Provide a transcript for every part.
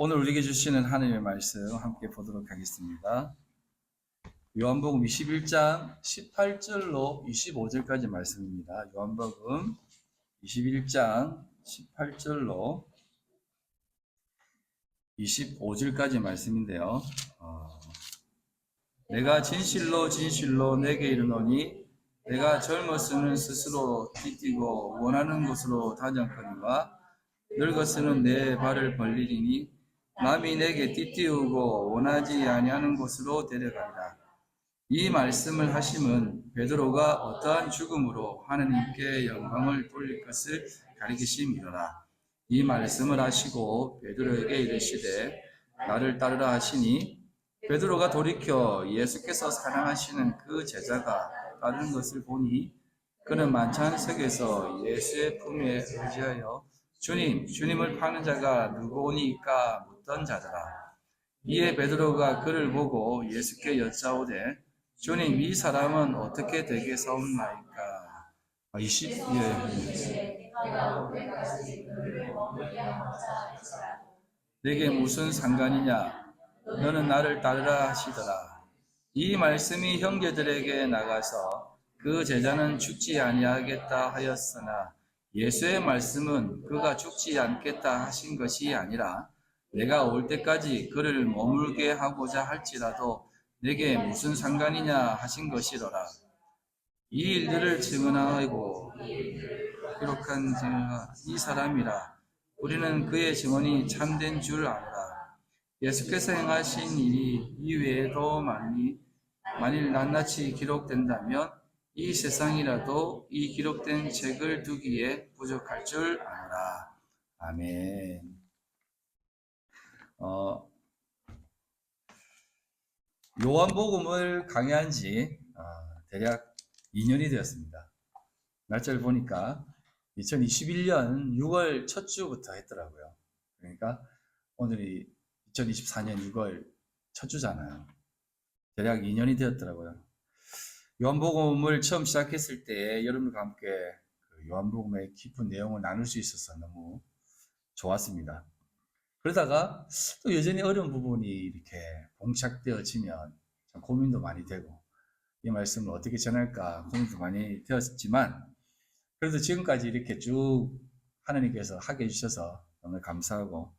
오늘 우리에게 주시는 하나님의 말씀 함께 보도록 하겠습니다. 요한복음 21장 18절로 25절까지 말씀입니다. 요한복음 21장 18절로 25절까지 말씀인데요. 내가 진실로 진실로 내게 이르노니 내가 젊었으면 스스로 띠뛰고 원하는 곳으로 다녔거니와 늙었으면 내 발을 벌리리니 남이 내게 띠띠우고 원하지 아니하는 곳으로 데려가리라. 이 말씀을 하심은 베드로가 어떠한 죽음으로 하나님께 영광을 돌릴 것을 가리키심이로라. 이 말씀을 하시고 베드로에게 이르시되 나를 따르라 하시니 베드로가 돌이켜 예수께서 사랑하시는 그 제자가 따르는 것을 보니 그는 만찬석에서 예수의 품에 의지하여 주님을 파는 자가 누구오니까 묻던 자더라. 이에 베드로가 그를 보고 예수께 여짜오되 주님, 이 사람은 어떻게 되겠사옵나이까? 20, 내게 무슨 상관이냐? 너는 나를 따르라 하시더라. 이 말씀이 형제들에게 나가서 그 제자는 죽지 아니하겠다 하였으나 예수의 말씀은 그가 죽지 않겠다 하신 것이 아니라 내가 올 때까지 그를 머물게 하고자 할지라도 내게 무슨 상관이냐 하신 것이로라. 이 일들을 증언하고 기록한 자가 이 사람이라. 우리는 그의 증언이 참된 줄 아노라. 예수께서 행하신 일이 이외에도 만일 낱낱이 기록된다면 이 세상이라도 이 기록된 책을 두기에 부족할 줄 아노라. 아멘. 요한복음을 강의한 지 대략 2년이 되었습니다. 날짜를 보니까 2021년 6월 첫 주부터 했더라고요. 그러니까 오늘이 2024년 6월 첫 주잖아요. 대략 2년이 되었더라고요. 요한복음을 처음 시작했을 때 여러분과 함께 요한복음의 깊은 내용을 나눌 수 있어서 너무 좋았습니다. 그러다가 또 여전히 어려운 부분이 이렇게 봉착되어지면 참 고민도 많이 되고 이 말씀을 어떻게 전할까 고민도 많이 되었지만 그래도 지금까지 이렇게 쭉 하나님께서 하게 해주셔서 너무 감사하고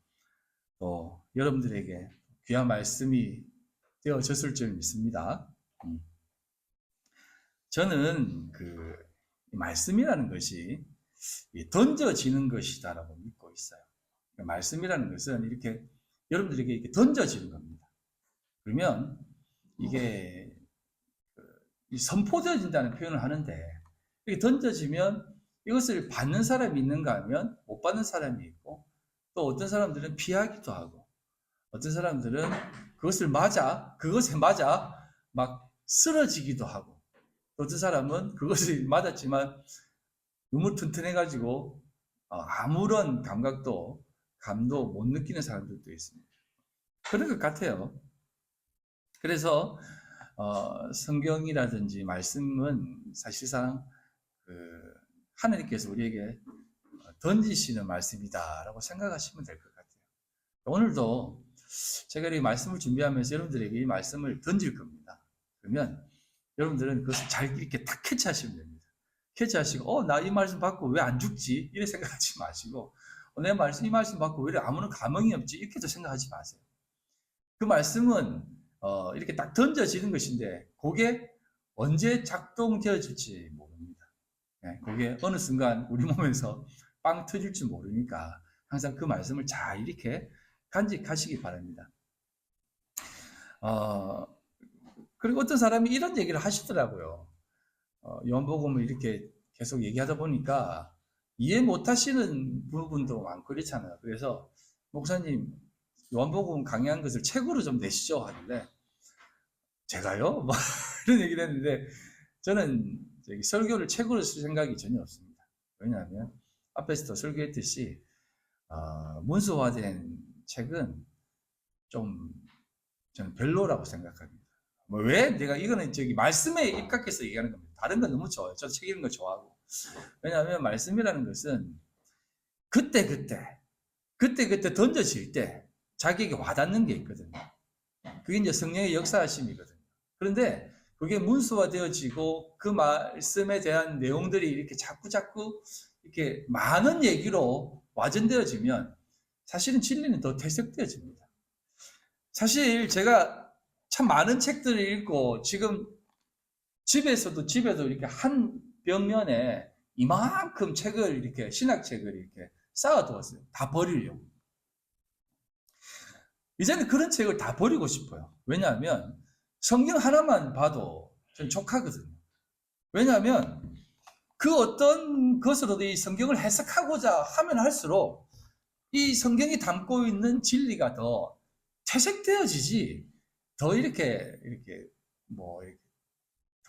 또 여러분들에게 귀한 말씀이 되어졌을 줄 믿습니다. 저는 그 말씀이라는 것이 던져지는 것이다라고 믿고 있어요. 말씀이라는 것은 이렇게 여러분들에게 이렇게 던져지는 겁니다. 그러면 이게 선포되어진다는 표현을 하는데 이렇게 던져지면 이것을 받는 사람이 있는가 하면 못 받는 사람이 있고 또 어떤 사람들은 피하기도 하고 어떤 사람들은 그것에 맞아 막 쓰러지기도 하고 또 어떤 사람은 그것을 맞았지만 너무 튼튼해가지고 아무런 감도 못 느끼는 사람들도 있습니다. 그런 것 같아요. 그래서 성경이라든지 말씀은 사실상 하나님께서 우리에게 던지시는 말씀이다라고 생각하시면 될 것 같아요. 오늘도 제가 이 말씀을 준비하면서 여러분들에게 이 말씀을 던질 겁니다. 그러면 여러분들은 그것을 잘 이렇게 딱 캐치하시면 됩니다. 캐치하시고 나 이 말씀 받고 왜 안 죽지? 이렇게 생각하지 마시고 이 말씀 받고 왜 아무런 감흥이 없지? 이렇게도 생각하지 마세요. 그 말씀은 이렇게 딱 던져지는 것인데 그게 언제 작동되어질지 모릅니다. 그게 어느 순간 우리 몸에서 빵 터질지 모르니까 항상 그 말씀을 잘 이렇게 간직하시기 바랍니다. 그리고 어떤 사람이 이런 얘기를 하시더라고요. 요한복음을 이렇게 계속 얘기하다 보니까 이해 못 하시는 부분도 많고 그렇잖아요. 그래서 목사님 요한복음 강의한 것을 책으로 좀 내시죠 하는데 제가요? 뭐 이런 얘기를 했는데 저는 설교를 책으로 쓸 생각이 전혀 없습니다. 왜냐하면 앞에서도 설교했듯이 문서화된 책은 좀 저는 별로라고 생각합니다. 왜? 내가 이거는 말씀에 입각해서 얘기하는 겁니다. 다른 건 너무 좋아요. 저도 책 읽는 거 좋아하고. 왜냐하면 말씀이라는 것은 그때 던져질 때 자기에게 와닿는 게 있거든요. 그게 이제 성령의 역사하심이거든요. 그런데 그게 문서화되어지고 그 말씀에 대한 내용들이 이렇게 자꾸 이렇게 많은 얘기로 와전되어지면 사실은 진리는 더 퇴색되어집니다. 사실 제가 참 많은 책들을 읽고 지금 집에도 이렇게 한 벽면에 이만큼 책을 이렇게 신학책을 이렇게 쌓아두었어요. 다 버리려고. 이제는 그런 책을 다 버리고 싶어요. 왜냐하면 성경 하나만 봐도 좀 족하거든요. 왜냐하면 그 어떤 것으로도 이 성경을 해석하고자 하면 할수록 이 성경이 담고 있는 진리가 더 퇴색되어지지 더 이렇게 뭐 이렇게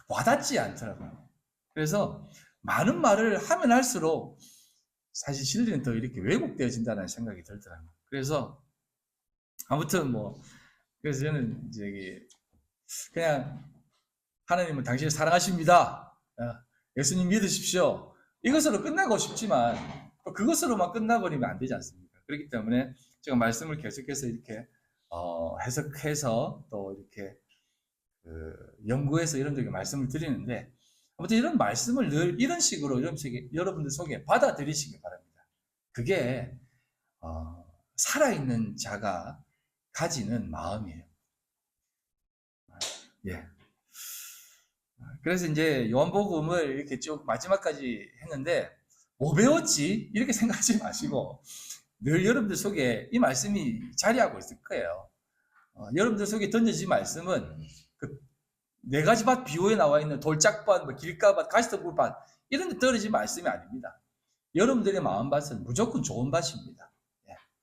와닿지 않더라고요. 그래서 많은 말을 하면 할수록 사실 진리는 더 이렇게 왜곡되어진다는 생각이 들더라고요. 그래서 아무튼 그래서 저는 이제 그냥 하나님은 당신을 사랑하십니다. 예수님 믿으십시오. 이것으로 끝나고 싶지만 그것으로만 끝나버리면 안 되지 않습니까? 그렇기 때문에 제가 말씀을 계속해서 이렇게 해석해서 또 이렇게 연구해서 여러분들에게 말씀을 드리는데 아무튼 이런 말씀을 늘 이런 식으로 여러분들 속에 받아들이시기 바랍니다. 그게 살아있는 자가 가지는 마음이에요. 예. 그래서 이제 요한복음을 이렇게 쭉 마지막까지 했는데 뭐 배웠지? 이렇게 생각하지 마시고 늘 여러분들 속에 이 말씀이 자리하고 있을 거예요. 여러분들 속에 던져진 말씀은 그 4가지 밭 비유에 나와 있는 돌짝밭, 길가밭, 가시덤불밭 이런 데 떨어진 말씀이 아닙니다. 여러분들의 마음밭은 무조건 좋은 밭입니다.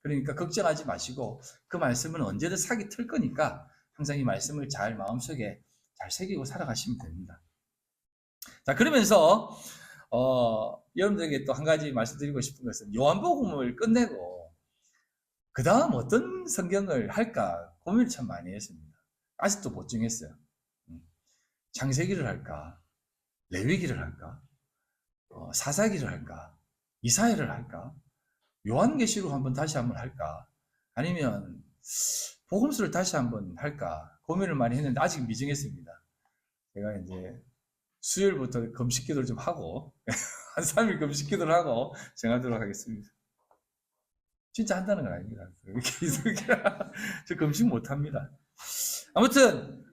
그러니까 걱정하지 마시고 그 말씀은 언제든 싹이 틀 거니까 항상 이 말씀을 잘 마음속에 잘 새기고 살아가시면 됩니다. 자, 그러면서 여러분들에게 또 한 가지 말씀드리고 싶은 것은 요한복음을 끝내고 그 다음 어떤 성경을 할까 고민을 참 많이 했습니다. 아직도 못 정했어요. 창세기를 할까? 레위기를 할까? 사사기를 할까? 이사야를 할까? 요한계시록 다시 한번 할까? 아니면 복음서를 다시 한번 할까? 고민을 많이 했는데 아직 미정했습니다. 제가 이제 수요일부터 금식 기도를 좀 하고 한 3일 금식 기도를 하고 정하도록 하겠습니다. 진짜 한다는 건 아닙니다. 저 금식 못합니다. 아무튼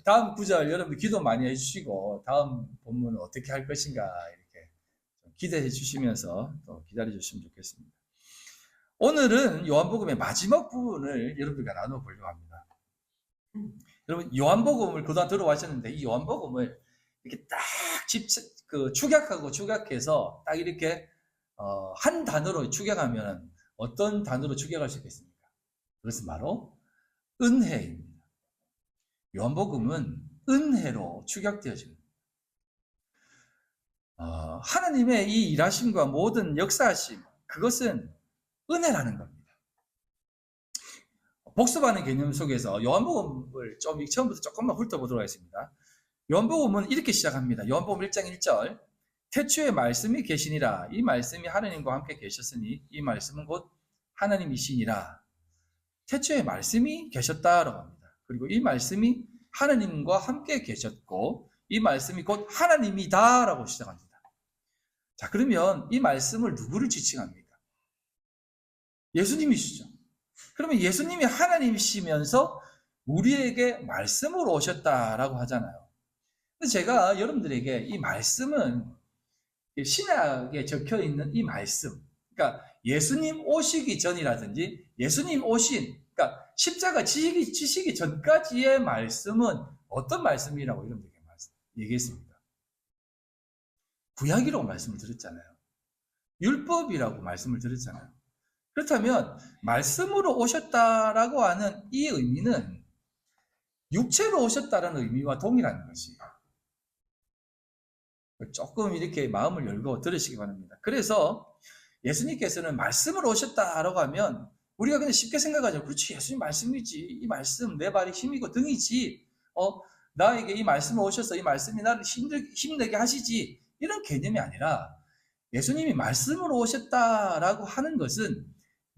다음 구절 여러분들 기도 많이 해주시고 다음 본문은 어떻게 할 것인가 이렇게 기대해 주시면서 또 기다려 주시면 좋겠습니다. 오늘은 요한복음의 마지막 부분을 여러분들과 나눠보려고 합니다. 여러분 요한복음을 그동안 들어와셨는데 이 요한복음을 이렇게 딱 축약해서 딱 이렇게 한 단어로 축약하면 어떤 단어로 축약할 수 있겠습니까? 그것은 바로 은혜입니다. 요한복음은 은혜로 축약되어집니다. 하나님의 이 일하심과 모든 역사하심 그것은 은혜라는 겁니다. 복습하는 개념 속에서 요한복음을 좀 처음부터 조금만 훑어보도록 하겠습니다. 요한복음은 이렇게 시작합니다. 요한복음 1장 1절 태초에 말씀이 계시니라 이 말씀이 하나님과 함께 계셨으니 이 말씀은 곧 하나님이시니라. 태초에 말씀이 계셨다라고 합니다. 그리고 이 말씀이 하나님과 함께 계셨고 이 말씀이 곧 하나님이다라고 시작합니다. 자, 그러면 이 말씀을 누구를 지칭합니까? 예수님이시죠. 그러면 예수님이 하나님이시면서 우리에게 말씀으로 오셨다라고 하잖아요. 근데 제가 여러분들에게 이 말씀은 신약에 적혀 있는 이 말씀, 그러니까 예수님 오시기 전이라든지 예수님 그러니까 십자가 지시기 전까지의 말씀은 어떤 말씀이라고 여러분들에게 얘기했습니다. 구약이라고 말씀을 드렸잖아요. 율법이라고 말씀을 드렸잖아요. 그렇다면 말씀으로 오셨다라고 하는 이 의미는 육체로 오셨다라는 의미와 동일한 것이에요. 조금 이렇게 마음을 열고 들으시기 바랍니다. 그래서 예수님께서는 말씀으로 오셨다라고 하면 우리가 그냥 쉽게 생각하죠. 그렇지, 예수님 말씀이지. 이 말씀 내 발이 힘이고 등이지. 나에게 이 말씀으로 오셔서 이 말씀이 나를 힘내게 하시지. 이런 개념이 아니라 예수님이 말씀으로 오셨다라고 하는 것은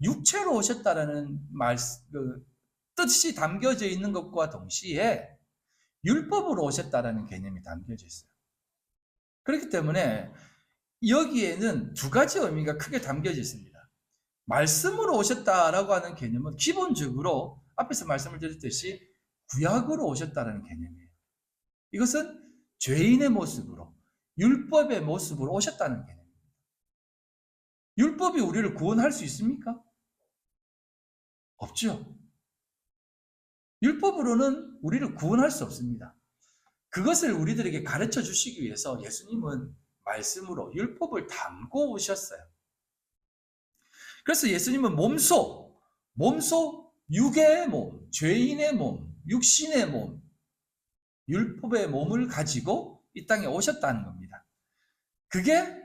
육체로 오셨다라는 뜻이 담겨져 있는 것과 동시에 율법으로 오셨다라는 개념이 담겨져 있어요. 그렇기 때문에 여기에는 두 가지 의미가 크게 담겨져 있습니다. 말씀으로 오셨다라고 하는 개념은 기본적으로 앞에서 말씀을 드렸듯이 구약으로 오셨다라는 개념이에요. 이것은 죄인의 모습으로, 율법의 모습으로 오셨다는 개념입니다. 율법이 우리를 구원할 수 있습니까? 없죠. 율법으로는 우리를 구원할 수 없습니다. 그것을 우리들에게 가르쳐 주시기 위해서 예수님은 말씀으로 율법을 담고 오셨어요. 그래서 예수님은 몸소 육의 몸, 죄인의 몸, 육신의 몸, 율법의 몸을 가지고 이 땅에 오셨다는 겁니다. 그게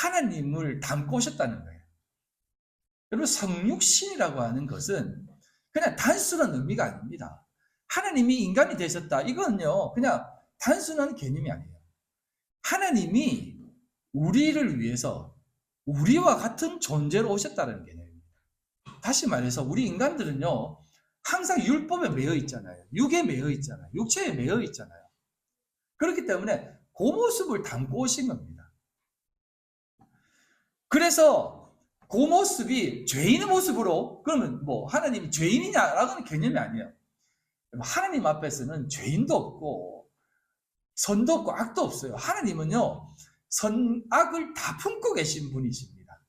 하나님을 담고 오셨다는 거예요. 여러분, 성육신이라고 하는 것은 그냥 단순한 의미가 아닙니다. 하나님이 인간이 되셨다. 이건요, 그냥 단순한 개념이 아니에요. 하나님이 우리를 위해서 우리와 같은 존재로 오셨다는 개념입니다. 다시 말해서 우리 인간들은요, 항상 율법에 매여 있잖아요. 육에 매여 있잖아요. 육체에 매여 있잖아요. 그렇기 때문에 그 모습을 담고 오신 겁니다. 그래서 그 모습이 죄인의 모습으로, 그러면 뭐 하나님이 죄인이냐라고는 개념이 아니에요. 하나님 앞에서는 죄인도 없고 선도 없고 악도 없어요. 하나님은요, 선악을 다 품고 계신 분이십니다.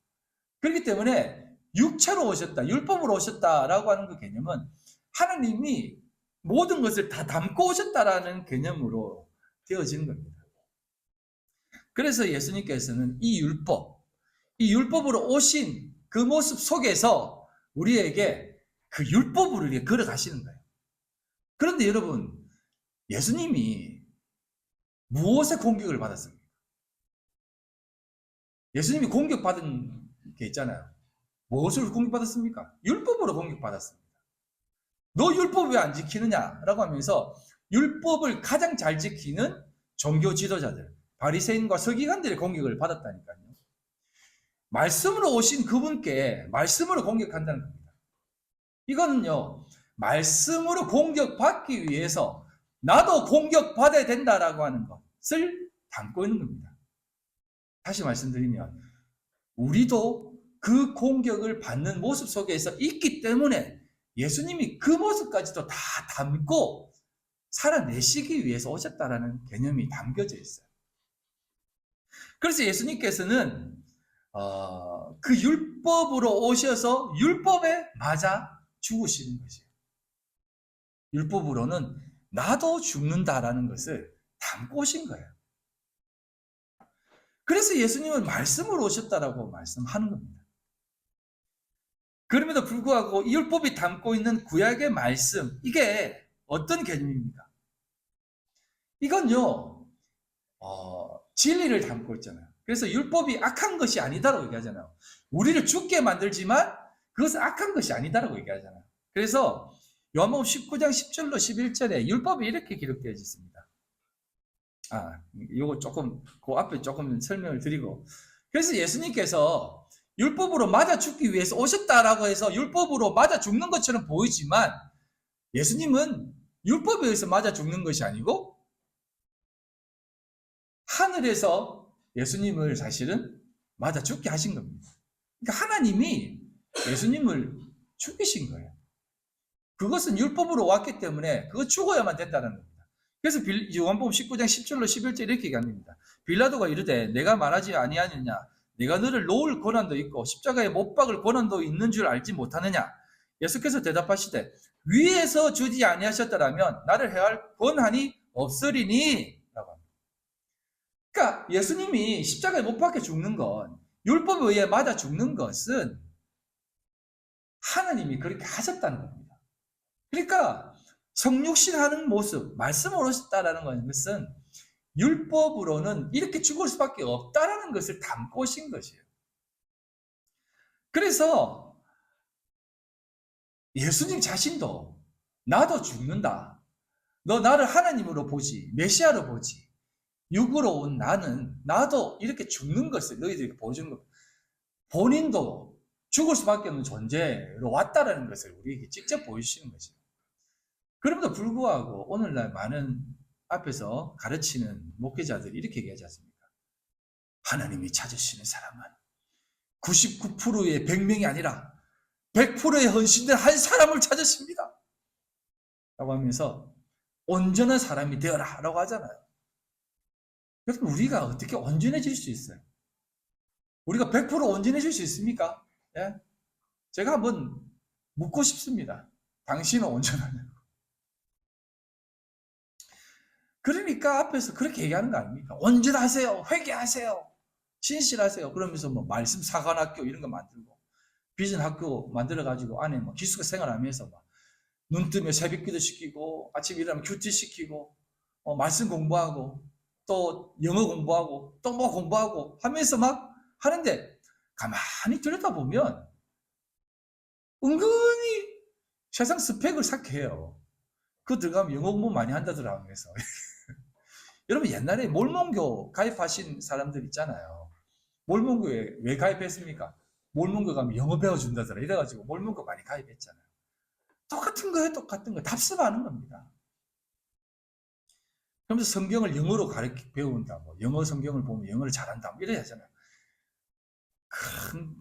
그렇기 때문에 육체로 오셨다, 율법으로 오셨다라고 하는 그 개념은 하나님이 모든 것을 다 담고 오셨다라는 개념으로 되어지는 겁니다. 그래서 예수님께서는 이 율법으로 오신 그 모습 속에서 우리에게 그 율법으로 이렇게 걸어가시는 거예요. 그런데 여러분, 예수님이 무엇에 공격을 받았습니까? 예수님이 공격받은 게 있잖아요. 무엇을 공격받았습니까? 율법으로 공격받았습니다. 너 율법 왜 안 지키느냐? 라고 하면서 율법을 가장 잘 지키는 종교 지도자들, 바리새인과 서기관들의 공격을 받았다니까요. 말씀으로 오신 그분께 말씀으로 공격한다는 겁니다. 이거는요, 말씀으로 공격받기 위해서 나도 공격받아야 된다라고 하는 것을 담고 있는 겁니다. 다시 말씀드리면 우리도 그 공격을 받는 모습 속에서 있기 때문에 예수님이 그 모습까지도 다 담고 살아내시기 위해서 오셨다라는 개념이 담겨져 있어요. 그래서 예수님께서는 그 율법으로 오셔서 율법에 맞아 죽으시는 것이에요. 율법으로는 나도 죽는다라는 것을 담고 오신 거예요. 그래서 예수님은 말씀으로 오셨다라고 말씀하는 겁니다. 그럼에도 불구하고 이 율법이 담고 있는 구약의 말씀, 이게 어떤 개념입니까? 이건요, 진리를 담고 있잖아요. 그래서 율법이 악한 것이 아니다라고 얘기하잖아요. 우리를 죽게 만들지만 그것은 악한 것이 아니다라고 얘기하잖아요. 그래서 요한복음 19장 10절로 11절에 율법이 이렇게 기록되어 있습니다. 요거 조금 그 앞에 조금 설명을 드리고, 그래서 예수님께서 율법으로 맞아 죽기 위해서 오셨다라고 해서 율법으로 맞아 죽는 것처럼 보이지만 예수님은 율법에 의해서 맞아 죽는 것이 아니고 하늘에서 예수님을 사실은 맞아 죽게 하신 겁니다. 그러니까 하나님이 예수님을 죽이신 거예요. 그것은 율법으로 왔기 때문에 그거 죽어야만 된다는 겁니다. 그래서 요한복음 19장 10절로 11절 이렇게 얘기합니다. 빌라도가 이르되 내가 말하지 아니하느냐, 내가 너를 놓을 권한도 있고 십자가에 못 박을 권한도 있는 줄 알지 못하느냐. 예수께서 대답하시되 위에서 주지 아니하셨더라면 나를 해할 권한이 없으리니 라고 합니다. 그러니까 예수님이 십자가에 못 박혀 죽는 건, 율법에 의해 맞아 죽는 것은 하나님이 그렇게 하셨다는 겁니다. 그러니까 성육신하는 모습, 말씀으로 오셨다라는 것은 율법으로는 이렇게 죽을 수밖에 없다라는 것을 담고 오신 것이에요. 그래서 예수님 자신도 나도 죽는다, 너 나를 하나님으로 보지, 메시아로 보지, 육으로 온 나도 이렇게 죽는 것을 너희들에게 보여준 겁니다. 본인도 죽을 수밖에 없는 존재로 왔다라는 것을 우리에게 직접 보여주시는 거죠. 그럼에도 불구하고 오늘날 많은 앞에서 가르치는 목회자들이 이렇게 얘기하지 않습니까? 하나님이 찾으시는 사람은 99%의 100명이 아니라 100%의 헌신된 한 사람을 찾으십니다. 라고 하면서 온전한 사람이 되어라 라고 하잖아요. 여러분, 우리가 어떻게 온전해질 수 있어요? 우리가 100% 온전해질 수 있습니까? 예? 제가 한번 묻고 싶습니다. 당신은 온전하냐고. 그러니까 앞에서 그렇게 얘기하는 거 아닙니까? 온전하세요. 회개하세요. 진실하세요. 그러면서 뭐 말씀 사관학교 이런 거 만들고 비전 학교 만들어가지고 안에 뭐 기숙사 생활하면서 막 눈 뜨면 새벽기도 시키고 아침 일어나면 큐티 시키고 말씀 공부하고 또 영어 공부하고 또 뭐 공부하고 하면서 막 하는데 가만히 들여다보면 은근히 세상 스펙을 삭해요. 그거 들어가면 영어 공부 많이 한다더라 하면서. 여러분, 옛날에 몰몬교 가입하신 사람들 있잖아요. 몰몬교에 왜 가입했습니까? 몰몬교 가면 영어 배워준다더라 이래가지고 몰몬교 많이 가입했잖아요. 똑같은 거예요. 똑같은 거. 답습하는 겁니다. 그러면서 성경을 영어로 배운다. 뭐 영어 성경을 보면 영어를 잘한다. 뭐 이래야 하잖아요. 큰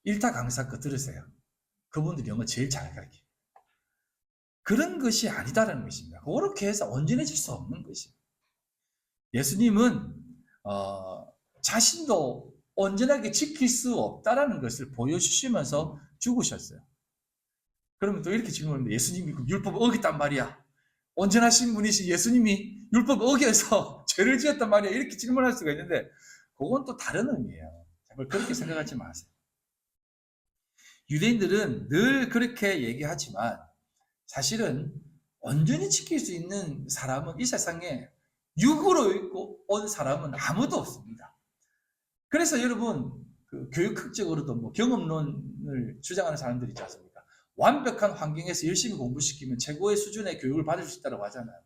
일타 강사 거 들으세요. 그분들이 영어 제일 잘 가르쳐요. 그런 것이 아니다라는 것입니다. 그렇게 해서 온전해질 수 없는 것이에요. 예수님은 자신도 온전하게 지킬 수 없다라는 것을 보여주시면서 죽으셨어요. 그러면 또 이렇게 질문하는데 예수님이 율법을 어겼단 말이야. 온전하신 분이신 예수님이 율법을 어겨서 죄를 지었단 말이야. 이렇게 질문할 수가 있는데 그건 또 다른 의미예요. 제발 그렇게 생각하지 마세요. 유대인들은 늘 그렇게 얘기하지만 사실은 온전히 지킬 수 있는 사람은 이 세상에 육으로 온 사람은 아무도 없습니다. 그래서 여러분 교육학적으로도 뭐 경험론을 주장하는 사람들이 있지 않습니까? 완벽한 환경에서 열심히 공부시키면 최고의 수준의 교육을 받을 수 있다고 하잖아요.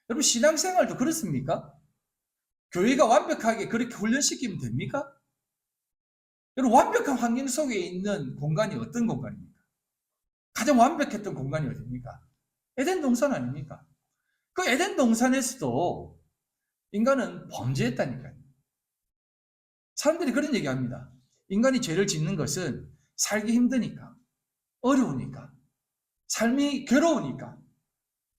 여러분, 신앙생활도 그렇습니까? 교회가 완벽하게 그렇게 훈련시키면 됩니까? 여러분, 완벽한 환경 속에 있는 공간이 어떤 공간입니까? 가장 완벽했던 공간이 어디입니까? 에덴 동산 아닙니까? 그 에덴 동산에서도 인간은 범죄했다니까요. 사람들이 그런 얘기합니다. 인간이 죄를 짓는 것은 살기 힘드니까, 어려우니까, 삶이 괴로우니까,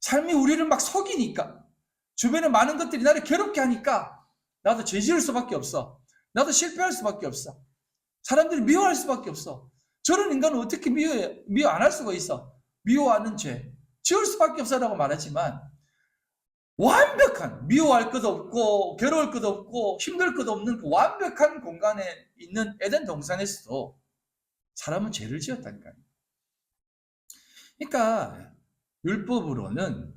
삶이 우리를 막 속이니까, 주변에 많은 것들이 나를 괴롭게 하니까 나도 죄 지을 수밖에 없어. 나도 실패할 수밖에 없어. 사람들이 미워할 수밖에 없어. 저런 인간은 어떻게 미워 안 할 수가 있어? 미워하는 죄 지을 수밖에 없어라고 말하지만 완벽한, 미워할 것도 없고 괴로울 것도 없고 힘들 것도 없는 그 완벽한 공간에 있는 에덴 동산에서도 사람은 죄를 지었다니까요. 그러니까 율법으로는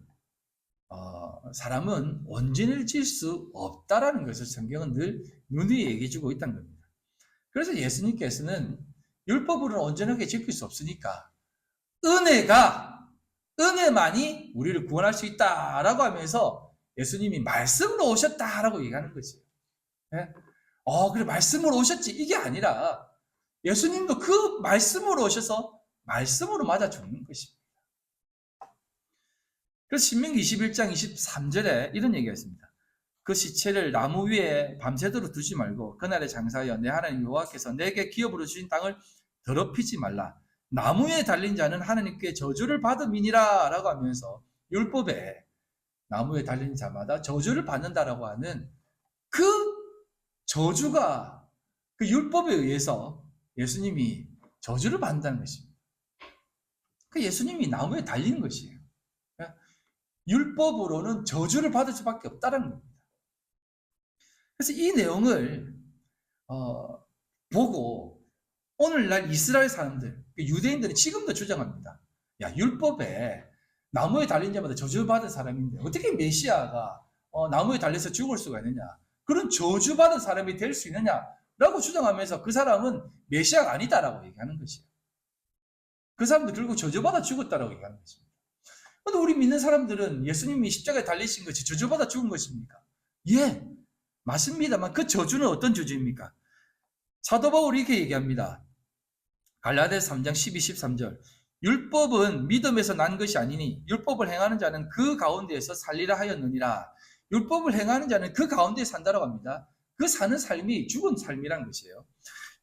사람은 온전해질 수 없다라는 것을 성경은 늘 누누이 얘기해주고 있다는 겁니다. 그래서 예수님께서는 율법으로는 온전하게 지킬 수 없으니까 은혜만이 우리를 구원할 수 있다라고 하면서 예수님이 말씀으로 오셨다라고 얘기하는 거죠. 네? 그래 말씀으로 오셨지 이게 아니라 예수님도 그 말씀으로 오셔서 말씀으로 맞아 죽는 것입니다. 그래서 신명기 21장 23절에 이런 얘기가 있습니다. 그 시체를 나무 위에 밤새도록 두지 말고 그날에 장사하여 내 하나님 여호와께서 내게 기업으로 주신 땅을 더럽히지 말라. 나무에 달린 자는 하나님께 저주를 받음이니라 라고 하면서 율법에 나무에 달린 자마다 저주를 받는다라고 하는 그 저주가 그 율법에 의해서 예수님이 저주를 받는다는 것입니다. 그 예수님이 나무에 달리는 것이에요. 율법으로는 저주를 받을 수밖에 없다는 겁니다. 그래서 이 내용을 보고 오늘날 이스라엘 사람들, 유대인들은 지금도 주장합니다. 야, 율법에 나무에 달린 자마다 저주받은 사람인데 어떻게 메시아가 나무에 달려서 죽을 수가 있느냐? 그런 저주받은 사람이 될 수 있느냐라고 주장하면서 그 사람은 메시아가 아니다라고 얘기하는 것이에요. 그 사람도 결국 저주받아 죽었다라고 얘기하는 것입니다. 그런데 우리 믿는 사람들은 예수님이 십자가에 달리신 것이 저주받아 죽은 것입니까? 예, 맞습니다만 그 저주는 어떤 저주입니까? 사도 바울이 이렇게 얘기합니다. 갈라디아서 3장 12, 13절. 율법은 믿음에서 난 것이 아니니 율법을 행하는 자는 그 가운데에서 살리라 하였느니라. 율법을 행하는 자는 그 가운데 산다라고 합니다. 그 사는 삶이 죽은 삶이란 것이에요.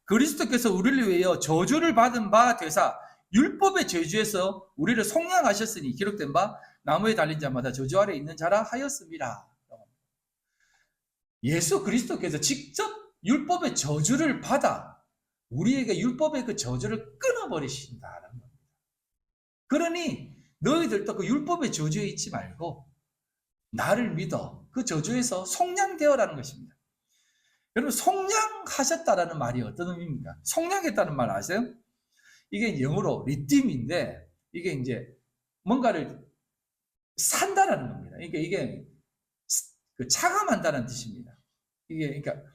그리스도께서 우리를 위하여 저주를 받은 바 되사 율법의 저주에서 우리를 속량하셨으니 기록된 바 나무에 달린 자마다 저주 아래 있는 자라 하였습니다. 예수 그리스도께서 직접 율법의 저주를 받아 우리에게 율법의 그 저주를 끊어버리신다라는 겁니다. 그러니 너희들도 그 율법의 저주에 있지 말고 나를 믿어 그 저주에서 속량되어라는 것입니다. 여러분, 속량하셨다라는 말이 어떤 의미입니까? 속량했다는 말 아세요? 이게 영어로 redeem인데 이게 이제 뭔가를 산다라는 겁니다. 그러니까 이게 그 차감한다는 뜻입니다. 이게 그러니까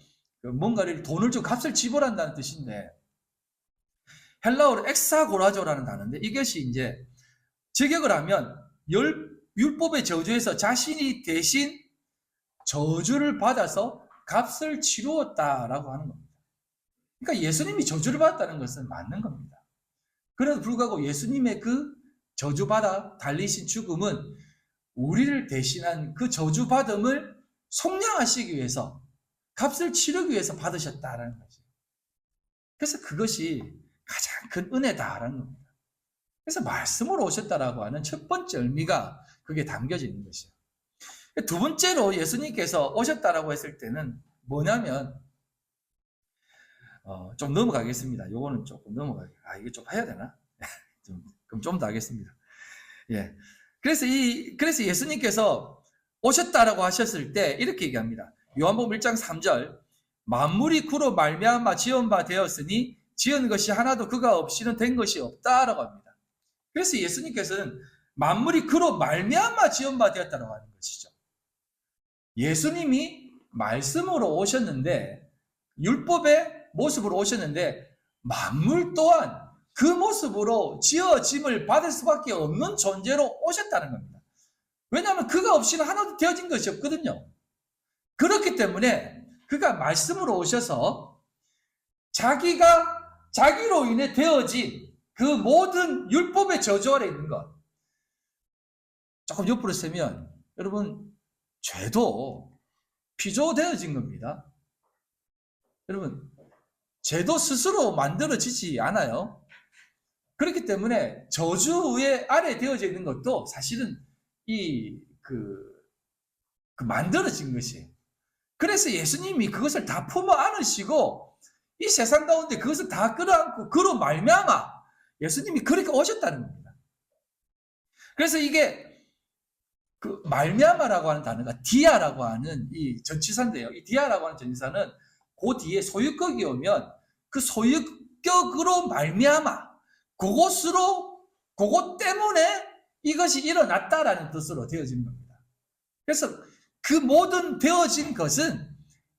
뭔가를 돈을 주고 값을 지불한다는 뜻인데 헬라어로 엑사고라조라는 단어인데 이것이 이제 직역을 하면 율법의 저주에서 자신이 대신 저주를 받아서 값을 치루었다라고 하는 겁니다. 그러니까 예수님이 저주를 받았다는 것은 맞는 겁니다. 그래도 불구하고 예수님의 그 저주받아 달리신 죽음은 우리를 대신한 그 저주받음을 속량하시기 위해서 값을 치르기 위해서 받으셨다라는 거죠. 그래서 그것이 가장 큰 은혜다라는 겁니다. 그래서 말씀으로 오셨다라고 하는 첫 번째 의미가 그게 담겨져 있는 것이에요. 두 번째로 예수님께서 오셨다라고 했을 때는 뭐냐면 좀 넘어가겠습니다. 요거는 조금 이거 좀 해야 되나? 그럼 좀 더 하겠습니다. 예. 그래서 예수님께서 오셨다라고 하셨을 때 이렇게 얘기합니다. 요한복음 1장 3절 만물이 그로 말미암아 지은 바 되었으니 지은 것이 하나도 그가 없이는 된 것이 없다라고 합니다. 그래서 예수님께서는 만물이 그로 말미암아 지은 바 되었다라고 하는 것이죠. 예수님이 말씀으로 오셨는데 율법의 모습으로 오셨는데 만물 또한 그 모습으로 지어짐을 받을 수밖에 없는 존재로 오셨다는 겁니다. 왜냐하면 그가 없이는 하나도 되어진 것이 없거든요. 그렇기 때문에 그가 말씀으로 오셔서 자기로 인해 되어진 그 모든 율법의 저주 아래 있는 것. 조금 옆으로 세면 여러분 죄도 피조되어진 겁니다. 여러분 죄도 스스로 만들어지지 않아요. 그렇기 때문에 저주의 아래 되어져 있는 것도 사실은 만들어진 것이에요. 그래서 예수님이 그것을 다 품어 안으시고 이 세상 가운데 그것을 다 끌어안고 그로 말미암아 예수님이 그렇게 오셨다는 겁니다. 그래서 이게 그 말미암아라고 하는 단어가 디아라고 하는 이 전치사인데요. 이 디아라고 하는 전치사는 그 뒤에 소유격이 오면 그 소유격으로 말미암아 그것 때문에 이것이 일어났다라는 뜻으로 되어진 겁니다. 그래서 그 모든 되어진 것은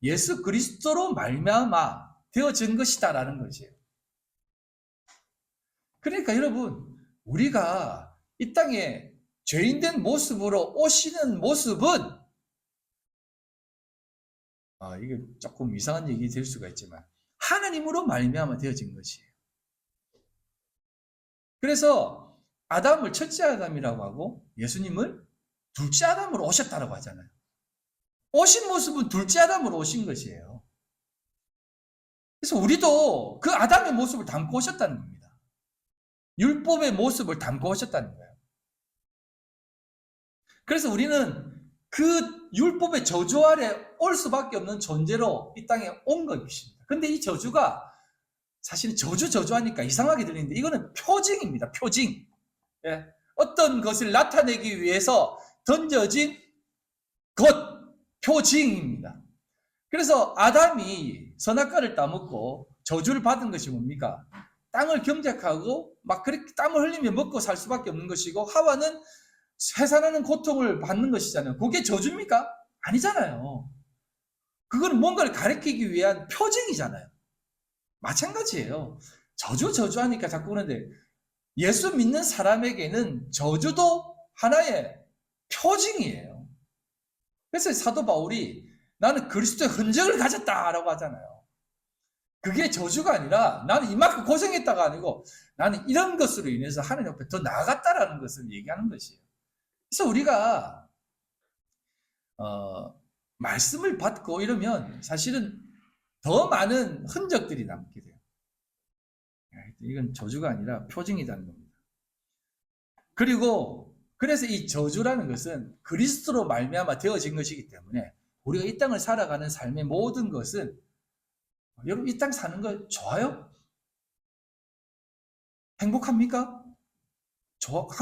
예수 그리스도로 말미암아 되어진 것이다라는 것이에요. 그러니까 여러분 우리가 이 땅에 죄인된 모습으로 오시는 모습은 이게 조금 이상한 얘기 될 수가 있지만 하나님으로 말미암아 되어진 것이에요. 그래서 아담을 첫째 아담이라고 하고 예수님을 둘째 아담으로 오셨다라고 하잖아요. 오신 모습은 둘째 아담으로 오신 것이에요. 그래서 우리도 그 아담의 모습을 담고 오셨다는 겁니다. 율법의 모습을 담고 오셨다는 거예요. 그래서 우리는 그 율법의 저주 아래 올 수밖에 없는 존재로 이 땅에 온 것입니다. 근데 이 저주가 사실 저주하니까 이상하게 들리는데 이거는 표징입니다. 표징. 예. 어떤 것을 나타내기 위해서 던져진 것, 표징입니다. 그래서 아담이 선악과를 따먹고 저주를 받은 것이 뭡니까? 땅을 경작하고 막 그렇게 땀을 흘리며 먹고 살 수밖에 없는 것이고 하와는 해산하는 고통을 받는 것이잖아요. 그게 저주입니까? 아니잖아요. 그건 뭔가를 가리키기 위한 표징이잖아요. 마찬가지예요. 저주하니까 자꾸 그러는데 예수 믿는 사람에게는 저주도 하나의 표징이에요. 그래서 사도 바울이 나는 그리스도의 흔적을 가졌다라고 하잖아요. 그게 저주가 아니라 나는 이만큼 고생했다가 아니고 나는 이런 것으로 인해서 하나님 앞에 더 나아갔다라는 것을 얘기하는 것이에요. 그래서 우리가 말씀을 받고 이러면 사실은 더 많은 흔적들이 남게 돼요. 이건 저주가 아니라 표징이라는 겁니다. 그리고 그래서 이 저주라는 것은 그리스도로 말미암아 되어진 것이기 때문에 우리가 이 땅을 살아가는 삶의 모든 것은 여러분 이 땅 사는 거 좋아요? 행복합니까?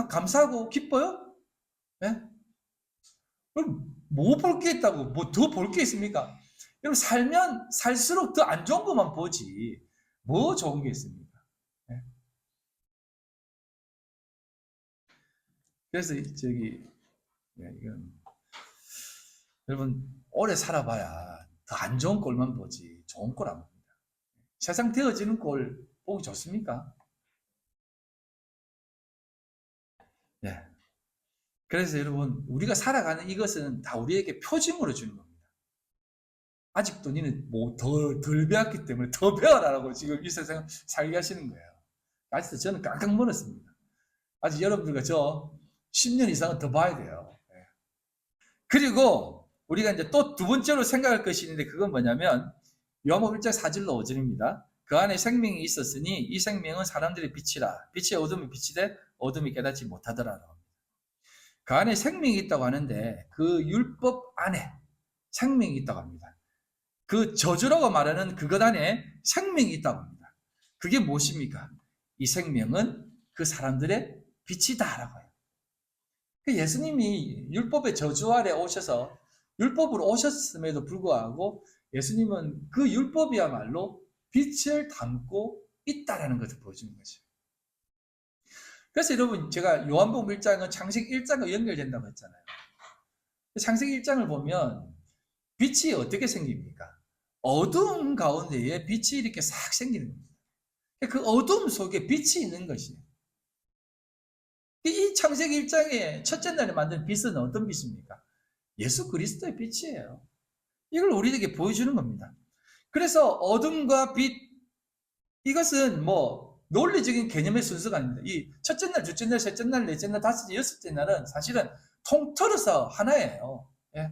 감사하고 기뻐요? 네? 그럼 뭐 볼 게 있다고 뭐 더 볼 게 있습니까? 여러분 살면 살수록 더 안 좋은 것만 보지 뭐 좋은 게 있습니까? 네? 그래서 이건 여러분 오래 살아봐야 더 안 좋은 꼴만 보지 좋은 꼴 안 봅니다. 세상 되어지는 꼴 보기 좋습니까? 네. 그래서 여러분 우리가 살아가는 이것은 다 우리에게 표징으로 주는 겁니다. 아직도 니는 뭐 덜 배웠기 때문에 더 배워라라고 지금 이 세상을 살게 하시는 거예요. 아직도 저는 깡깡 멀었습니다. 아직 여러분들과 저 10년 이상은 더 봐야 돼요. 네. 그리고 우리가 이제 또 두 번째로 생각할 것이 있는데 그건 뭐냐면 요한복음 1장 4절로 5절입니다. 그 안에 생명이 있었으니 이 생명은 사람들의 빛이라. 빛이 어둠이 빛이 돼 어둠이 깨닫지 못하더라. 그 안에 생명이 있다고 하는데 그 율법 안에 생명이 있다고 합니다. 그 저주라고 말하는 그것 안에 생명이 있다고 합니다. 그게 무엇입니까? 이 생명은 그 사람들의 빛이다라고 해요. 예수님이 율법의 저주 아래 오셔서 율법으로 오셨음에도 불구하고 예수님은 그 율법이야말로 빛을 담고 있다라는 것을 보여주는 거죠. 그래서 여러분 제가 요한복음 1장은 창세기 1장과 연결된다고 했잖아요. 창세기 1장을 보면 빛이 어떻게 생깁니까? 어두움 가운데에 빛이 이렇게 싹 생기는 겁니다. 그 어두움 속에 빛이 있는 것이에요. 이 창세기 1장의 첫째 날에 만든 빛은 어떤 빛입니까? 예수 그리스도의 빛이에요. 이걸 우리에게 보여주는 겁니다. 그래서 어둠과 빛, 이것은 뭐 논리적인 개념의 순서가 아닙니다. 이 첫째 날, 둘째 날, 셋째 날, 넷째 날, 다섯째, 여섯째 날은 사실은 통틀어서 하나예요. 예.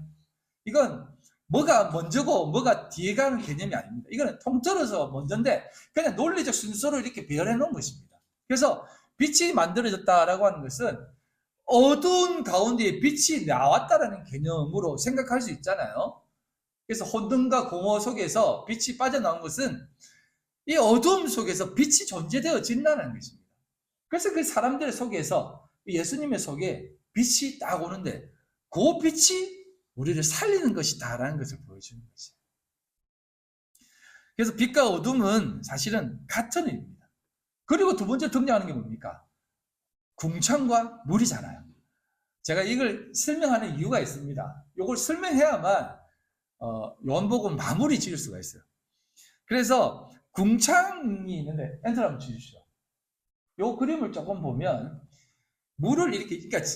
이건 뭐가 먼저고 뭐가 뒤에 가는 개념이 아닙니다. 이거는 통틀어서 먼저인데 그냥 논리적 순서로 이렇게 배열해 놓은 것입니다. 그래서 빛이 만들어졌다라고 하는 것은 어두운 가운데에 빛이 나왔다라는 개념으로 생각할 수 있잖아요. 그래서 혼돈과 공허 속에서 빛이 빠져나온 것은 이 어두움 속에서 빛이 존재되어진다는 것입니다. 그래서 그 사람들 속에서 예수님의 속에 빛이 딱 오는데 그 빛이 우리를 살리는 것이다라는 것을 보여주는 것이에요. 그래서 빛과 어둠은 사실은 같은 의미입니다. 그리고 두 번째 등장하는 게 뭡니까? 궁창과 물이잖아요. 제가 이걸 설명하는 이유가 있습니다. 이걸 설명해야만 요한복음 마무리 지을 수가 있어요. 그래서 궁창이 있는데 엔터 한번 주십시오. 이 그림을 조금 보면 물을 이렇게 그러니까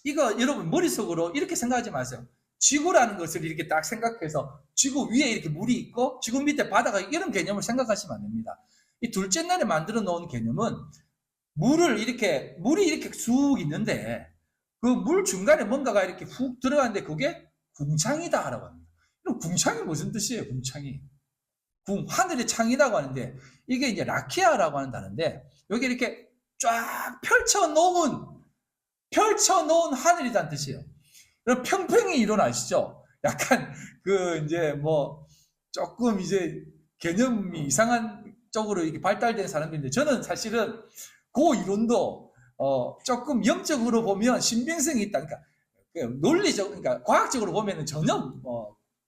이거 여러분 머릿속으로 이렇게 생각하지 마세요. 지구라는 것을 이렇게 딱 생각해서 지구 위에 이렇게 물이 있고 지구 밑에 바다가 이런 개념을 생각하시면 안 됩니다. 이 둘째 날에 만들어 놓은 개념은 물이 이렇게 쑥 있는데 그 물 중간에 뭔가가 이렇게 훅 들어가는데 그게 궁창이다라고 합니다. 그럼 궁창이 무슨 뜻이에요? 궁창이 하늘의 창이라고 하는데 이게 이제 라키아라고 하는 단어인데 여기 이렇게 쫙 펼쳐놓은 하늘이란 뜻이에요. 그럼 평평이 일어나시죠? 약간 이제 뭐 조금 이제 개념이 이상한 쪽으로 이렇게 발달된 사람들인데 저는 사실은 그 이론도 조금 영적으로 보면 신빙성이 있다. 그러니까 논리적, 그러니까 과학적으로 보면은 전혀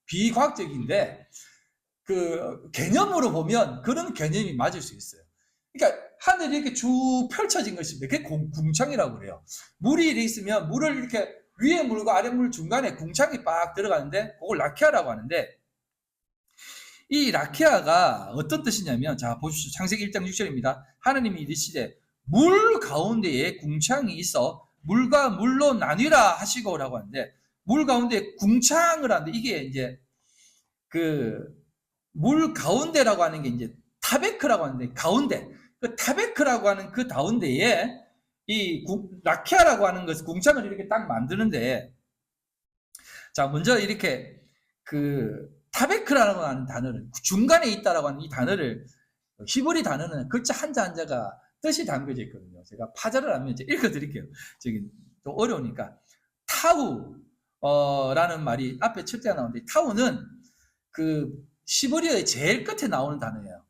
비과학적인데 그 개념으로 보면 그런 개념이 맞을 수 있어요. 그러니까 하늘이 이렇게 쭉 펼쳐진 것입니다. 그게 궁창이라고 그래요. 물이 이렇게 있으면 물을 이렇게 위에 물과 아래 물 중간에 궁창이 빡 들어가는데 그걸 라키아라고 하는데 이 라키아가 어떤 뜻이냐면 자 보십시오. 창세기 1장 6절입니다. 하나님이 이르시되 물 가운데에 궁창이 있어 물과 물로 나뉘라 하시고라고 하는데 물 가운데 궁창을 하는데 이게 이제 물 가운데라고 하는 게 이제 타베크라고 하는데, 가운데. 그 타베크라고 하는 그 가운데에 이 라키아라고 하는 것을 궁창을 이렇게 딱 만드는데, 자, 먼저 이렇게 그 타베크라고 하는 단어를, 중간에 있다라고 하는 이 단어를, 히브리 단어는 글자 한자 한자가 뜻이 담겨져 있거든요. 제가 파자를 하면 이제 읽어드릴게요. 저기 또 어려우니까. 타우, 라는 말이 앞에 칠 때가 나오는데, 타우는 그 히브리어의 제일 끝에 나오는 단어예요.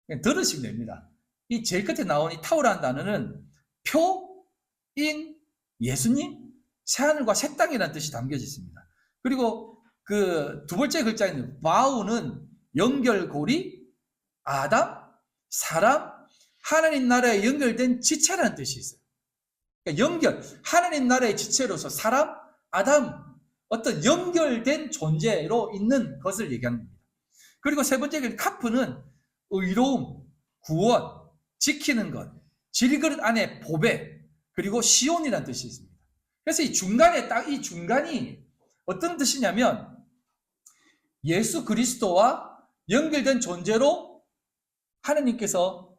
그냥 들으시면 됩니다. 이 제일 끝에 나온 이 타우라는 단어는 표, 인, 예수님, 새하늘과 새 땅이라는 뜻이 담겨져 있습니다. 그리고 그 두 번째 글자인 바우는 연결고리, 아담, 사람, 하나님 나라에 연결된 지체라는 뜻이 있어요. 그러니까 연결, 하나님 나라의 지체로서 사람, 아담, 어떤 연결된 존재로 있는 것을 얘기하는 겁니다. 그리고 세 번째 글 카프는 의로움, 구원, 지키는 것, 질그릇 안에 보배, 그리고 시온이라는 뜻이 있습니다. 그래서 이 중간에 딱 이 중간이 어떤 뜻이냐면 예수 그리스도와 연결된 존재로 하나님께서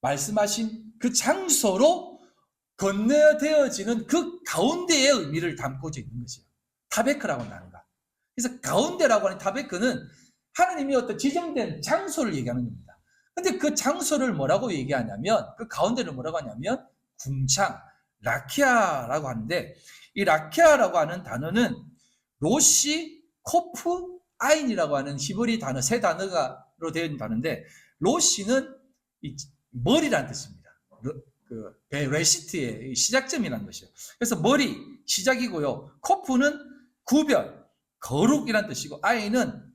말씀하신 그 장소로 건너되어지는 그 가운데의 의미를 담고져 있는 것이에요. 타베크라고 하는 단어가. 그래서 가운데라고 하는 타베크는 하나님이 어떤 지정된 장소를 얘기하는 겁니다. 근데 그 장소를 뭐라고 얘기하냐면, 그 가운데를 뭐라고 하냐면 궁창, 라키아라고 하는데, 이 라키아라고 하는 단어는 로시, 코프, 아인이라고 하는 히브리 단어, 세 단어로 되어 있는 단어인데, 로시는 머리라는 뜻입니다. 그 레시트의 시작점이라는 것이에요. 그래서 머리, 시작이고요. 코프는 구별, 거룩이라는 뜻이고, 아인은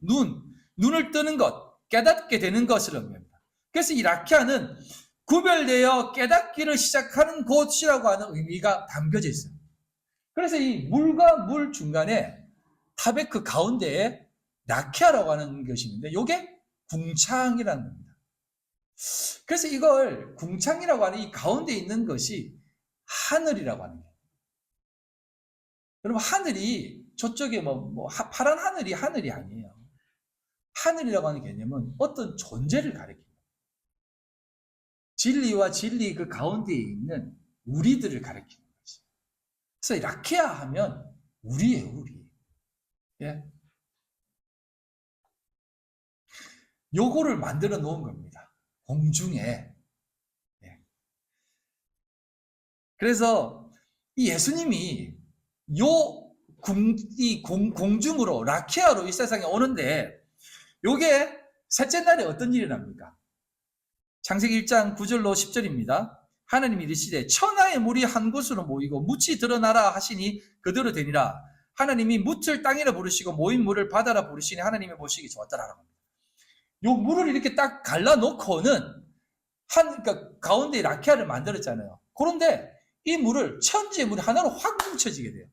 눈을 뜨는 것, 깨닫게 되는 것을 의미합니다. 그래서 이 라키아는 구별되어 깨닫기를 시작하는 곳이라고 하는 의미가 담겨져 있어요. 그래서 이 물과 물 중간에 타베크 가운데에 라키아라고 하는 것이 있는데, 이게 궁창이라는 겁니다. 그래서 이걸 궁창이라고 하는 이 가운데 있는 것이 하늘이라고 하는 거예요. 여러분, 하늘이 저쪽에 파란 하늘이 아니에요. 하늘이라고 하는 개념은 어떤 존재를 가리킵니다. 진리와 진리 그 가운데에 있는 우리들을 가리키는 거죠. 그래서 라키아 하면 우리예요, 우리. 예? 요거를 만들어 놓은 겁니다. 공중에. 예. 그래서 이 예수님이 공중으로, 라키아로 이 세상에 오는데, 요게 셋째 날에 어떤 일이 납니까? 창세기 1장 9절로 10절입니다. 하나님이 이르시되 천하의 물이 한 곳으로 모이고 묻이 드러나라 하시니 그대로 되니라. 하나님이 묻을 땅이라 부르시고 모인 물을 바다라 부르시니 하나님이 보시기 좋았다라고 합니다. 요 물을 이렇게 딱 갈라놓고는 그러니까 가운데 라키아를 만들었잖아요. 그런데 이 물을, 천지의 물이 하나로 확 뭉쳐지게 돼요.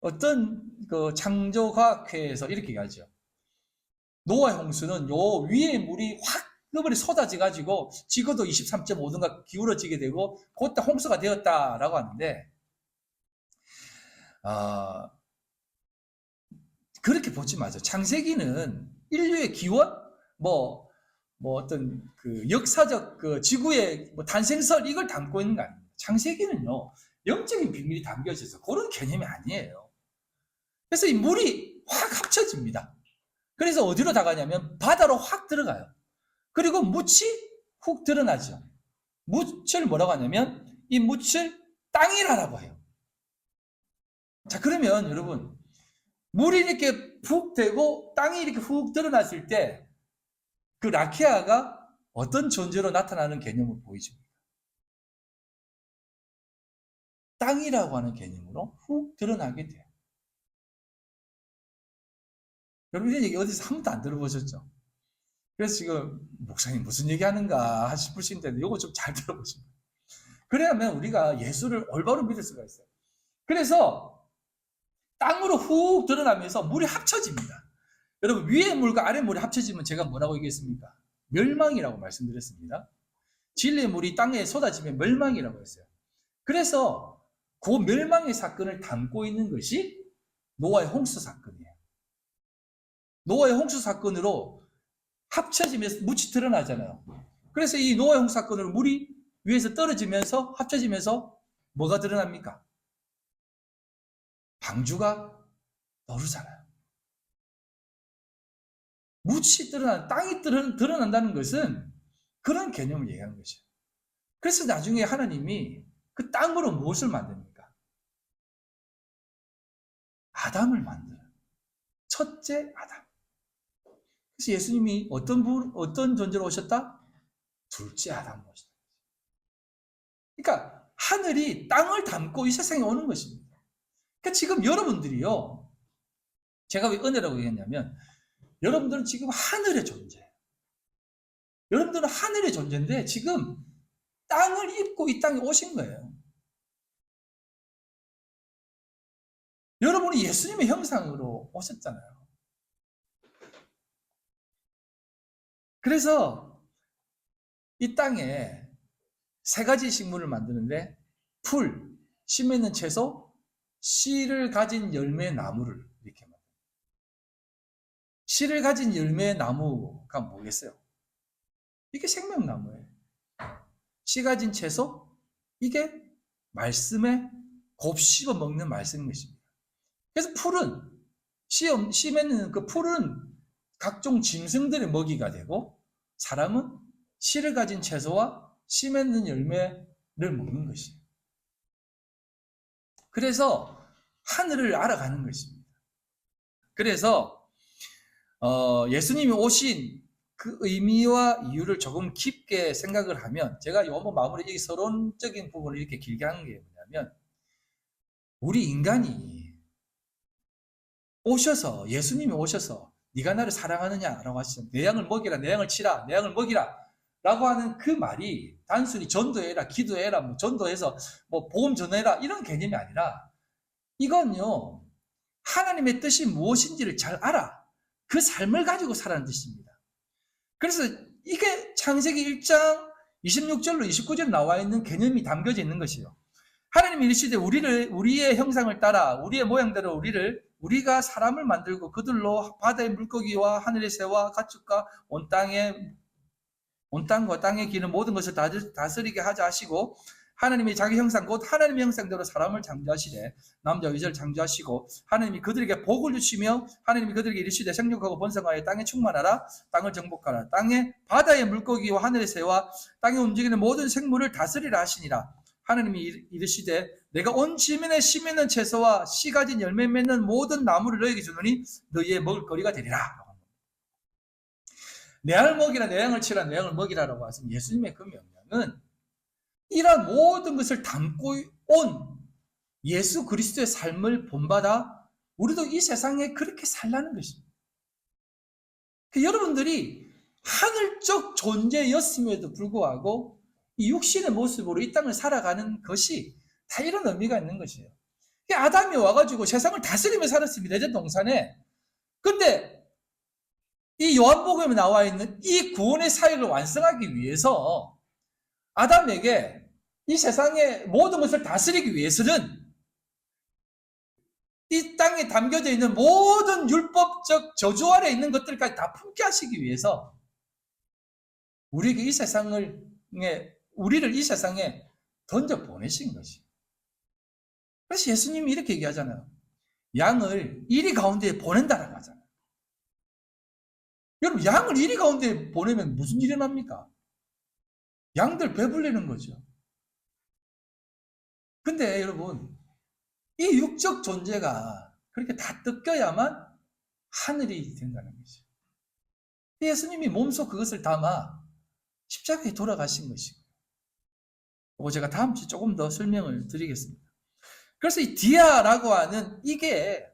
어떤 그 창조과학회에서 이렇게 얘기하죠. 노아의 홍수는 요 위에 물이 확 그물이 쏟아져 가지고 지구도 23.5도가 기울어지게 되고 그때 홍수가 되었다라고 하는데, 그렇게 보지 마죠. 창세기는 인류의 기원, 어떤 그 역사적 그 지구의 탄생설 이걸 담고 있는 거 아닙니다. 창세기는요, 영적인 비밀이 담겨져 있어서 그런 개념이 아니에요. 그래서 이 물이 확 합쳐집니다. 그래서 어디로 나가냐면 바다로 확 들어가요. 그리고 묻이 훅 드러나죠. 묻을 뭐라고 하냐면 이 묻을 땅이라고 해요. 자, 그러면 여러분, 물이 이렇게 푹 되고 땅이 이렇게 훅 드러났을 때 그 라키아가 어떤 존재로 나타나는 개념을 보여줍니다. 땅이라고 하는 개념으로 훅 드러나게 돼요. 여러분, 이런 얘기 어디서 한 번도 안 들어보셨죠? 그래서 지금 목사님 무슨 얘기하는가 싶을 수 있는데 이거 좀 잘 들어보시면, 그래야만 우리가 예수를 올바로 믿을 수가 있어요. 그래서 땅으로 훅 드러나면서 물이 합쳐집니다. 여러분, 위에 물과 아래 물이 합쳐지면 제가 뭐라고 얘기했습니까? 멸망이라고 말씀드렸습니다. 진리의 물이 땅에 쏟아지면 멸망이라고 했어요. 그래서 그 멸망의 사건을 담고 있는 것이 노아의 홍수 사건이에요. 노아의 홍수 사건으로 합쳐지면서 묻이 드러나잖아요. 그래서 이 노아의 홍수 사건으로 물이 위에서 떨어지면서 합쳐지면서 뭐가 드러납니까? 방주가 떠오르잖아요. 묻이 드러난, 땅이 드러난다는 것은 그런 개념을 얘기하는 거죠. 그래서 나중에 하나님이 그 땅으로 무엇을 만듭니까? 아담을 만들어요. 첫째 아담. 그래서 예수님이 어떤 존재로 오셨다? 둘째 아담으로 오셨다. 그러니까 하늘이 땅을 담고 이 세상에 오는 것입니다. 그러니까 지금 여러분들이요. 제가 왜 은혜라고 얘기했냐면 여러분들은 지금 하늘의 존재예요. 여러분들은 하늘의 존재인데 지금 땅을 입고 이 땅에 오신 거예요. 여러분이 예수님의 형상으로 오셨잖아요. 그래서 이 땅에 세 가지 식물을 만드는데 풀, 씨 맺는 채소, 씨를 가진 열매 나무를 이렇게 만듭니다. 씨를 가진 열매 나무가 뭐겠어요? 이게 생명나무예요. 씨 가진 채소, 이게 말씀에 곱씹어 먹는 말씀인 것입니다. 그래서 풀은 씨 맺는 그 풀은 각종 짐승들의 먹이가 되고 사람은 씨를 가진 채소와 씨 맺는 열매를 먹는 것이에요. 그래서 하늘을 알아가는 것입니다. 그래서 예수님이 오신 그 의미와 이유를 조금 깊게 생각을 하면 제가 요번 마무리 이 서론적인 부분을 이렇게 길게 하는 게 뭐냐면 우리 인간이 오셔서 예수님이 오셔서 네가 나를 사랑하느냐라고 하시죠. 내 양을 먹이라, 내 양을 치라, 내 양을 먹이라 라고 하는 그 말이 단순히 전도해라, 기도해라, 뭐 전도해서 뭐 복음 전해라 이런 개념이 아니라 이건요 하나님의 뜻이 무엇인지를 잘 알아 그 삶을 가지고 살아는 뜻입니다. 그래서 이게 창세기 1장 26절로 29절에 나와 있는 개념이 담겨져 있는 것이에요. 하나님이 이르시되 우리의 형상을 따라 우리의 모양대로 우리가 사람을 만들고 그들로 바다의 물고기와 하늘의 새와 가축과 온 땅과 땅에 기는 모든 것을 다스리게 하자 하시고 하나님이 자기 형상 곧 하나님의 형상대로 사람을 창조하시되 남자와 여자를 창조하시고 하나님이 그들에게 복을 주시며 하나님이 그들에게 이르시되 생육하고 번성하여 땅에 충만하라 땅을 정복하라 땅에 바다의 물고기와 하늘의 새와 땅에 움직이는 모든 생물을 다스리라 하시니라. 하나님이 이르시되 내가 온 지면에 씨 맺는 채소와 씨 가진 열매 맺는 모든 나무를 너에게 주노니 너희의 먹을 거리가 되리라. 내 양을 먹이라, 내 양을 치라, 내 양을 먹이라라고 하신 예수님의 그 명령은 이러한 모든 것을 담고 온 예수 그리스도의 삶을 본받아 우리도 이 세상에 그렇게 살라는 것입니다. 여러분들이 하늘적 존재였음에도 불구하고 이 육신의 모습으로 이 땅을 살아가는 것이 다 이런 의미가 있는 것이에요. 아담이 와가지고 세상을 다스리며 살았습니다. 에덴 동산에. 근데 이 요한복음에 나와 있는 이 구원의 사역을 완성하기 위해서 아담에게 이 세상의 모든 것을 다스리기 위해서는 이 땅에 담겨져 있는 모든 율법적 저주 아래 있는 것들까지 다 품게 하시기 위해서 우리를 이 세상에 던져 보내신 것이에요. 그래서 예수님이 이렇게 얘기하잖아요. 양을 이리 가운데에 보낸다라고 하잖아요. 여러분, 양을 이리 가운데에 보내면 무슨 일이 납니까? 양들 배불리는 거죠. 근데 여러분, 이 육적 존재가 그렇게 다 뜯겨야만 하늘이 된다는 거죠. 예수님이 몸소 그것을 담아 십자가에 돌아가신 것이고, 제가 다음 주에 조금 더 설명을 드리겠습니다. 그래서 이 디아라고 하는 이게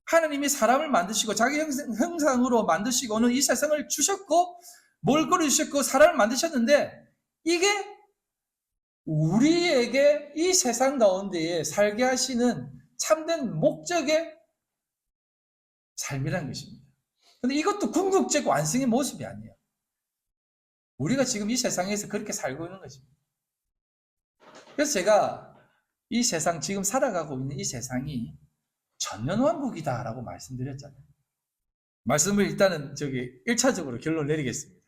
하나님이 사람을 만드시고 자기 형상으로 만드시고는 이 세상을 주셨고 먹을거리 주셨고 사람을 만드셨는데 이게 우리에게 이 세상 가운데에 살게 하시는 참된 목적의 삶이라는 것입니다. 근데 이것도 궁극적 완성의 모습이 아니에요. 우리가 지금 이 세상에서 그렇게 살고 있는 것입니다. 그래서 제가 이 세상, 지금 살아가고 있는 이 세상이 천년왕국이다라고 말씀드렸잖아요. 말씀을 일단은 1차적으로 결론 내리겠습니다.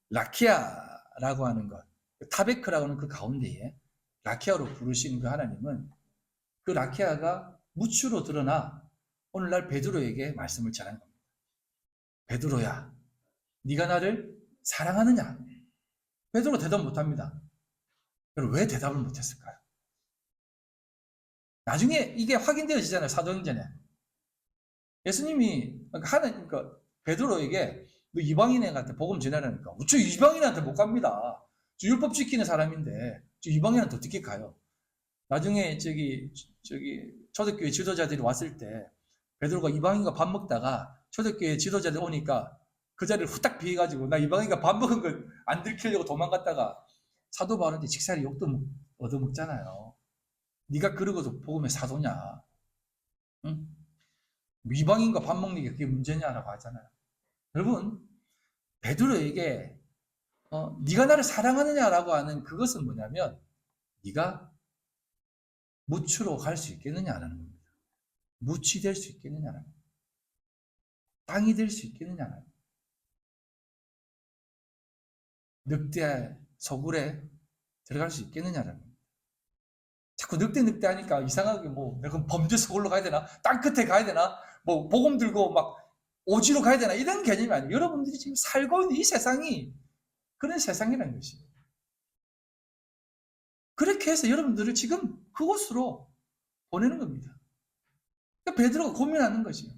라키아라고 하는 것, 타베크라고 하는 그 가운데에 라키아로 부르시는 그 하나님은 그 라키아가 무추로 드러나 오늘날 베드로에게 말씀을 전하는 겁니다. 베드로야, 네가 나를 사랑하느냐? 베드로가 대답 못합니다. 그럼 왜 대답을 못했을까요? 나중에 이게 확인되어지잖아요. 사도행전에. 예수님이 그러니까 베드로에게 너 이방인한테 복음 전하라니까. 저 이방인한테 못 갑니다. 저 율법 지키는 사람인데 저 이방인한테 어떻게 가요? 나중에 초대교회 지도자들이 왔을 때 베드로가 이방인과 밥 먹다가 초대교회 지도자들 오니까 그 자리를 후딱 비해가지고 나 이방인과 밥 먹은 걸 안 들키려고 도망갔다가 사도 바울한테 직사리 욕도 얻어먹잖아요. 네가 그러고도 복음의 사도냐? 응? 이방인과 밥 먹는 게 그게 문제냐라고 하잖아요. 여러분, 베드로에게 네가 나를 사랑하느냐라고 하는 그것은 뭐냐면 네가 무추로 갈 수 있겠느냐라는 겁니다. 무치 될 수 있겠느냐라는 겁니다. 땅이 될 수 있겠느냐라는 겁니다. 늑대 소굴에 들어갈 수 있겠느냐라는 겁니다. 자꾸 늑대 하니까 이상하게 내가 범죄 소굴로 가야 되나? 땅 끝에 가야 되나? 복음 들고 막 오지로 가야 되나? 이런 개념이 아니에요. 여러분들이 지금 살고 있는 이 세상이 그런 세상이라는 것이에요. 그렇게 해서 여러분들을 지금 그곳으로 보내는 겁니다. 그러니까 베드로가 고민하는 것이에요.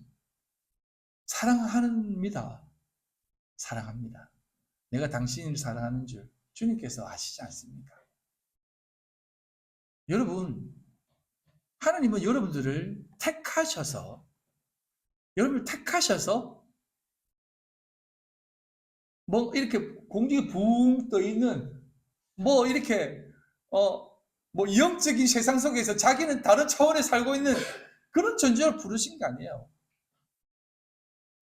사랑합니다. 사랑합니다. 내가 당신을 사랑하는 줄 주님께서 아시지 않습니까? 여러분, 하나님은 여러분들을 택하셔서 이렇게 공중에 붕 떠 있는 이렇게 영적인 세상 속에서 자기는 다른 차원에 살고 있는 그런 존재를 부르신 게 아니에요.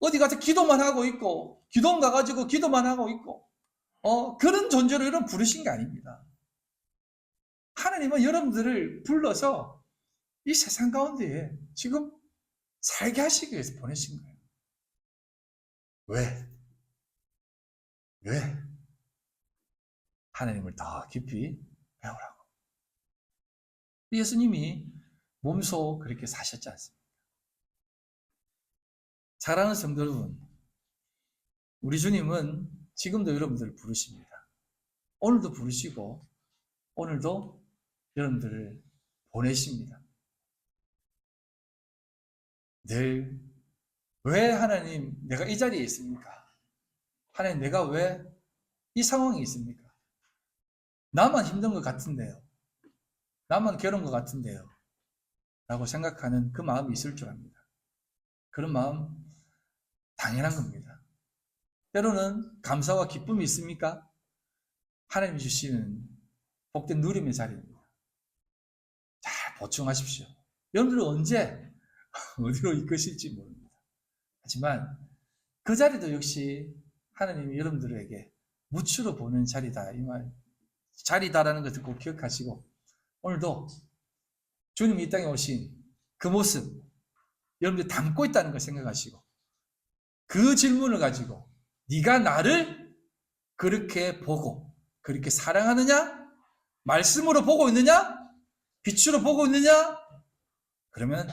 어디 가서 기도만 하고 있고 기도원 가가지고 기도만 하고 있고 그런 존재로 여러분 부르신 게 아닙니다. 하나님은 여러분들을 불러서 이 세상 가운데에 지금 살게 하시기 위해서 보내신 거예요. 왜? 하나님을 더 깊이 배우라고. 예수님이 몸소 그렇게 사셨지 않습니까? 사랑하는 성도 여러분, 우리 주님은 지금도 여러분들을 부르십니다. 오늘도 부르시고 오늘도 여러분들을 보내십니다. 늘 왜 하나님 내가 이 자리에 있습니까? 하나님 내가 왜 이 상황에 있습니까? 나만 힘든 것 같은데요. 나만 괴로운 것 같은데요. 라고 생각하는 그 마음이 있을 줄 압니다. 그런 마음 당연한 겁니다. 때로는 감사와 기쁨이 있습니까? 하나님이 주시는 복된 누림의 자리입니다. 잘 보충하십시오. 여러분들은 언제 어디로 이끄실지 모릅니다. 하지만 그 자리도 역시 하나님이 여러분들에게 무추로 보는 자리다. 이 말, 자리다라는 것을 꼭 기억하시고 오늘도 주님이 이 땅에 오신 그 모습 여러분들 담고 있다는 걸 생각하시고 그 질문을 가지고 네가 나를 그렇게 보고 그렇게 사랑하느냐? 말씀으로 보고 있느냐? 빛으로 보고 있느냐? 그러면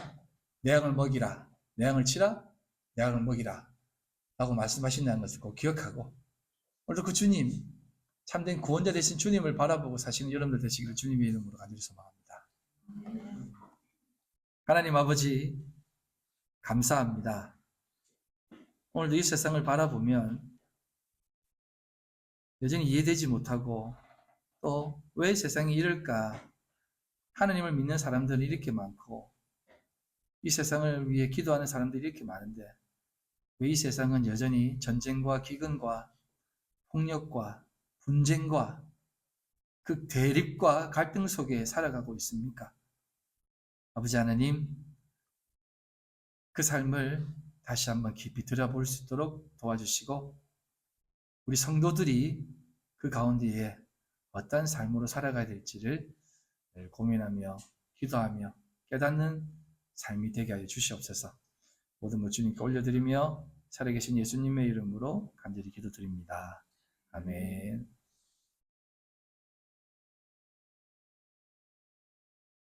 내 양을 먹이라. 내 양을 치라. 내 양을 먹이라. 라고 말씀하신다는 것을 꼭 기억하고 오늘도 그 주님, 참된 구원자 되신 주님을 바라보고 사시는 여러분들 되시기를 주님의 이름으로 간절히 소망합니다. 하나님 아버지 감사합니다. 오늘도 이 세상을 바라보면 여전히 이해되지 못하고 또 왜 세상이 이럴까? 하나님을 믿는 사람들이 이렇게 많고 이 세상을 위해 기도하는 사람들이 이렇게 많은데 왜 이 세상은 여전히 전쟁과 기근과 폭력과 분쟁과 그 대립과 갈등 속에 살아가고 있습니까? 아버지 하나님, 그 삶을 다시 한번 깊이 들여볼 수 있도록 도와주시고 우리 성도들이 그 가운데에 어떤 삶으로 살아가야 될지를 고민하며 기도하며 깨닫는 삶이 되게 하여 주시옵소서. 모든 것 주님께 올려드리며 살아계신 예수님의 이름으로 간절히 기도드립니다. 아멘.